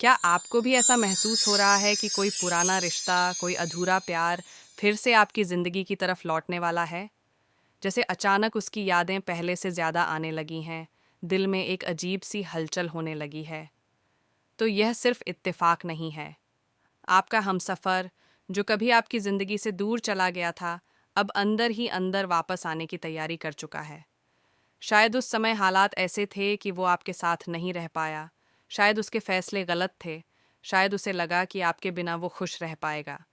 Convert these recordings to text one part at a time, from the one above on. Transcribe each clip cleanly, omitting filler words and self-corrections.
क्या आपको भी ऐसा महसूस हो रहा है कि कोई पुराना रिश्ता, कोई अधूरा प्यार फिर से आपकी ज़िंदगी की तरफ लौटने वाला है? जैसे अचानक उसकी यादें पहले से ज़्यादा आने लगी हैं, दिल में एक अजीब-सी हलचल होने लगी है। तो यह सिर्फ़ इत्तेफ़ाक नहीं है। आपका हमसफ़र, जो कभी आपकी ज़िंदगी से दूर चला गया था, अब अंदर ही अंदर वापस आने की तैयारी कर चुका है। शायद उस समय हालात ऐसे थे कि वो आपके साथ नहीं रह पाया। शायद उसके फैसले गलत थे। शायद उसे लगा कि आपके बिना वो खुश रह पाएगा।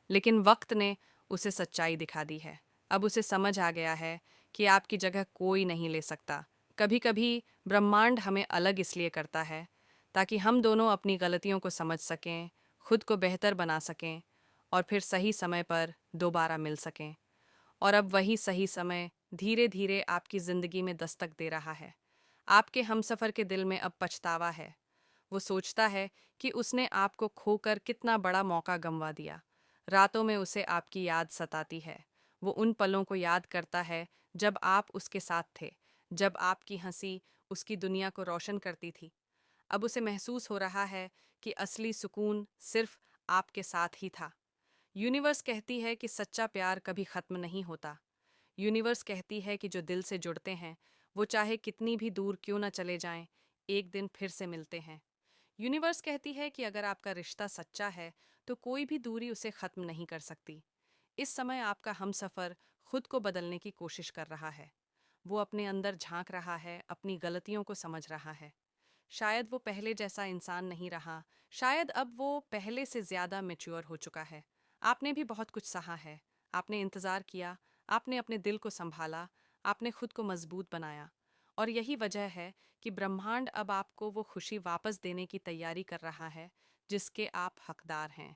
लेकिन वक्त ने उसे सच्चाई दिखा दी है। अब उसे समझ आ गया है कि आपकी जगह कोई नहीं ले सकता। कभी कभी ब्रह्मांड हमें अलग इसलिए करता है ताकि हम दोनों अपनी गलतियों को समझ सकें, खुद को बेहतर बना सकें और फिर सही समय पर दोबारा मिल सकें। और अब वही सही समय धीरे धीरे आपकी जिंदगी में दस्तक दे रहा है। आपके हमसफर के दिल में अब पछतावा है। वो सोचता है कि उसने आपको खोकर कितना बड़ा मौका गंवा दिया। रातों में उसे आपकी याद सताती है। वो उन पलों को याद करता है जब आप उसके साथ थे, जब आपकी हंसी उसकी दुनिया को रोशन करती थी। अब उसे महसूस हो रहा है कि असली सुकून सिर्फ आपके साथ ही था। यूनिवर्स कहती है कि सच्चा प्यार कभी खत्म नहीं होता। यूनिवर्स कहती है कि जो दिल से जुड़ते हैं, वो चाहे कितनी भी दूर क्यों ना चले जाएं, एक दिन फिर से मिलते हैं। यूनिवर्स कहती है कि अगर आपका रिश्ता सच्चा है, तो कोई भी दूरी उसे खत्म नहीं कर सकती। इस समय आपका हमसफर खुद को बदलने की कोशिश कर रहा है। वो अपने अंदर झांक रहा है, अपनी गलतियों को समझ रहा है। शायद वो पहले जैसा इंसान नहीं रहा। शायद अब वो पहले से ज्यादा मैच्योर हो चुका है। आपने भी बहुत कुछ सहा है। आपने इंतजार किया, आपने अपने दिल को संभाला, आपने खुद को मजबूत बनाया। और यही वजह है कि ब्रह्मांड अब आपको वो खुशी वापस देने की तैयारी कर रहा है जिसके आप हकदार हैं।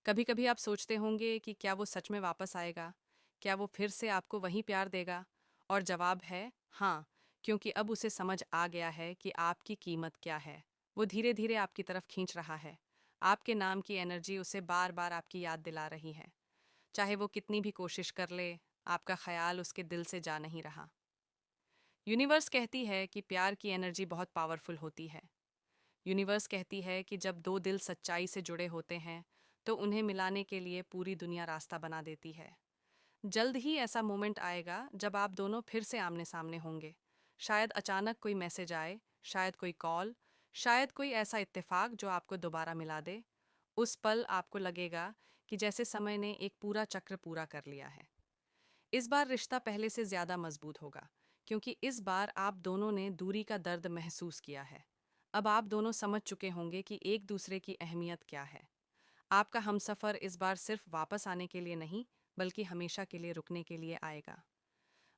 कभी कभी आप सोचते होंगे कि क्या वो सच में वापस आएगा, क्या वो फिर से आपको वही प्यार देगा। और जवाब है हाँ, क्योंकि अब उसे समझ आ गया है कि आपकी कीमत क्या है। वो धीरे धीरे आपकी तरफ खींच रहा है। आपके नाम की एनर्जी उसे बार बार आपकी याद दिला रही है। चाहे वो कितनी भी कोशिश कर ले, आपका ख्याल उसके दिल से जा नहीं रहा। यूनिवर्स कहती है कि प्यार की एनर्जी बहुत पावरफुल होती है। यूनिवर्स कहती है कि जब दो दिल सच्चाई से जुड़े होते हैं, तो उन्हें मिलाने के लिए पूरी दुनिया रास्ता बना देती है। जल्द ही ऐसा मोमेंट आएगा जब आप दोनों फिर से आमने सामने होंगे। शायद अचानक कोई मैसेज आए, शायद कोई कॉल, शायद कोई ऐसा इत्तेफाक जो आपको दोबारा मिला दे। उस पल आपको लगेगा कि जैसे समय ने एक पूरा चक्र पूरा कर लिया है। इस बार रिश्ता पहले से ज्यादा मजबूत होगा, क्योंकि इस बार आप दोनों ने दूरी का दर्द महसूस किया है। अब आप दोनों समझ चुके होंगे कि एक दूसरे की अहमियत क्या है। आपका हमसफर इस बार सिर्फ वापस आने के लिए नहीं, बल्कि हमेशा के लिए रुकने के लिए आएगा।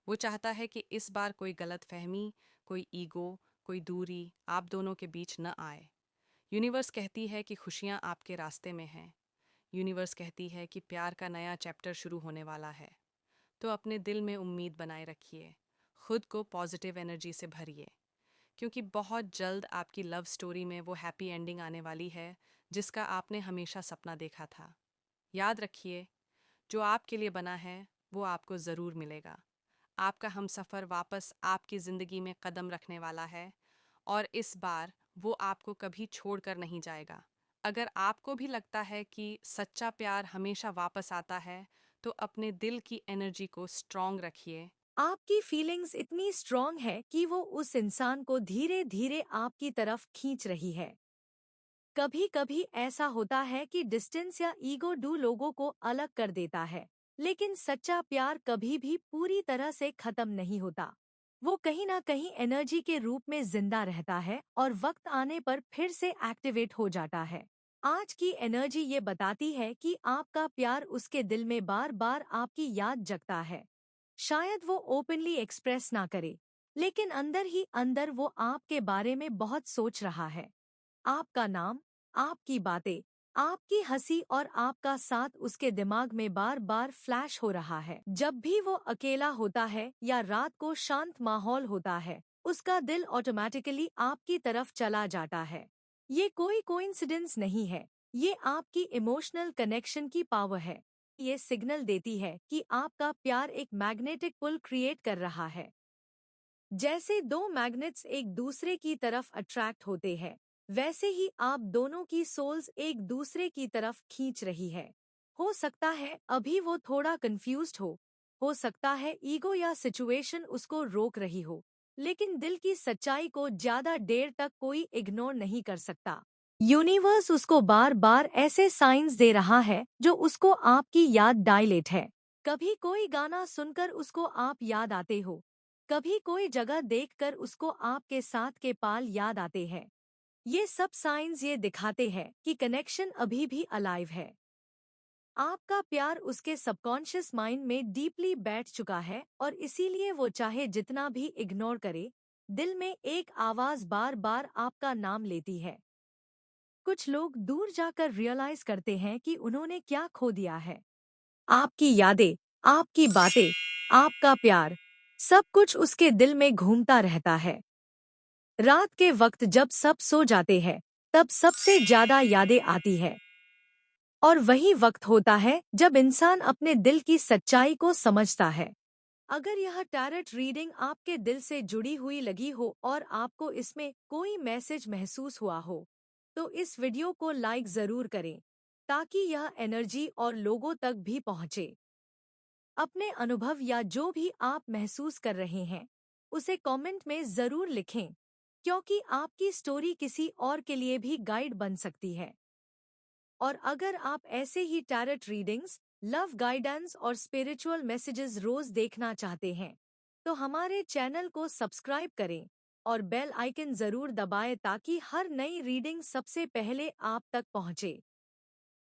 वो चाहता है कि इस बार कोई गलत फहमी, कोई ईगो, कोई दूरी आप दोनों के बीच न आए। यूनिवर्स कहती है कि खुशियाँ आपके रास्ते में हैं। यूनिवर्स कहती है कि प्यार का नया चैप्टर शुरू होने वाला है। तो अपने दिल में उम्मीद बनाए रखिए। खुद को पॉजिटिव एनर्जी से भरिए, क्योंकि बहुत जल्द आपकी लव स्टोरी में वो हैप्पी एंडिंग आने वाली है जिसका आपने हमेशा सपना देखा था। याद रखिए, जो आपके लिए बना है वो आपको ज़रूर मिलेगा। आपका हमसफ़र वापस आपकी ज़िंदगी में कदम रखने वाला है, और इस बार वो आपको कभी छोड़कर नहीं जाएगा। अगर आपको भी लगता है कि सच्चा प्यार हमेशा वापस आता है, तो अपने दिल की एनर्जी को स्ट्रॉन्ग रखिए। आपकी फीलिंग्स इतनी स्ट्रॉन्ग है कि वो उस इंसान को धीरे धीरे आपकी तरफ खींच रही है। कभी कभी ऐसा होता है कि डिस्टेंस या ईगो दो लोगों को अलग कर देता है, लेकिन सच्चा प्यार कभी भी पूरी तरह से खत्म नहीं होता। वो कहीं ना कहीं एनर्जी के रूप में जिंदा रहता है और वक्त आने पर फिर से एक्टिवेट हो जाता है। आज की एनर्जी ये बताती है कि आपका प्यार उसके दिल में बार बार आपकी याद जगता है। शायद वो ओपनली एक्सप्रेस ना करे, लेकिन अंदर ही अंदर वो आपके बारे में बहुत सोच रहा है। आपका नाम, आपकी बातें, आपकी हंसी और आपका साथ उसके दिमाग में बार बार फ्लैश हो रहा है। जब भी वो अकेला होता है या रात को शांत माहौल होता है, उसका दिल ऑटोमेटिकली आपकी तरफ चला जाता है। ये कोई कोइंसिडेंस नहीं है, ये आपकी इमोशनल कनेक्शन की पावर है। ये सिग्नल देती है कि आपका प्यार एक मैग्नेटिक पुल क्रिएट कर रहा है। जैसे दो मैग्नेट्स एक दूसरे की तरफ अट्रैक्ट होते हैं, वैसे ही आप दोनों की सोल्स एक दूसरे की तरफ खींच रही है। हो सकता है अभी वो थोड़ा कंफ्यूज्ड हो सकता है ईगो या सिचुएशन उसको रोक रही हो, लेकिन दिल की सच्चाई को ज्यादा देर तक कोई इग्नोर नहीं कर सकता। यूनिवर्स उसको बार बार ऐसे साइंस दे रहा है जो उसको आपकी याद डायलेट है। कभी कोई गाना सुनकर उसको आप याद आते हो, कभी कोई जगह देखकर उसको आपके साथ के पाल याद आते हैं। ये सब साइंस ये दिखाते हैं कि कनेक्शन अभी भी अलाइव है। आपका प्यार उसके सबकॉन्शियस माइंड में डीपली बैठ चुका है और इसीलिए वो चाहे जितना भी इग्नोर करे, दिल में एक आवाज बार बार आपका नाम लेती है। कुछ लोग दूर जाकर रियलाइज करते हैं कि उन्होंने क्या खो दिया है। आपकी यादें, आपकी बातें, आपका प्यार, सब कुछ उसके दिल में घूमता रहता है। रात के वक्त जब सब सो जाते हैं, तब सबसे ज्यादा यादें आती है। और वही वक्त होता है जब इंसान अपने दिल की सच्चाई को समझता है। अगर यह टैरेट रीडिंग आपके दिल से जुड़ी हुई लगी हो और आपको इसमें कोई मैसेज महसूस हुआ हो, तो इस वीडियो को लाइक जरूर करें ताकि यह एनर्जी और लोगों तक भी पहुंचे। अपने अनुभव या जो भी आप महसूस कर रहे हैं, उसे कमेंट में जरूर लिखें, क्योंकि आपकी स्टोरी किसी और के लिए भी गाइड बन सकती है। और अगर आप ऐसे ही टैरेट रीडिंग्स, लव गाइडेंस और स्पिरिचुअल मैसेजेस रोज देखना चाहते हैं, तो हमारे चैनल को सब्सक्राइब करें और बेल आइकन जरूर दबाएं ताकि हर नई रीडिंग सबसे पहले आप तक पहुंचे।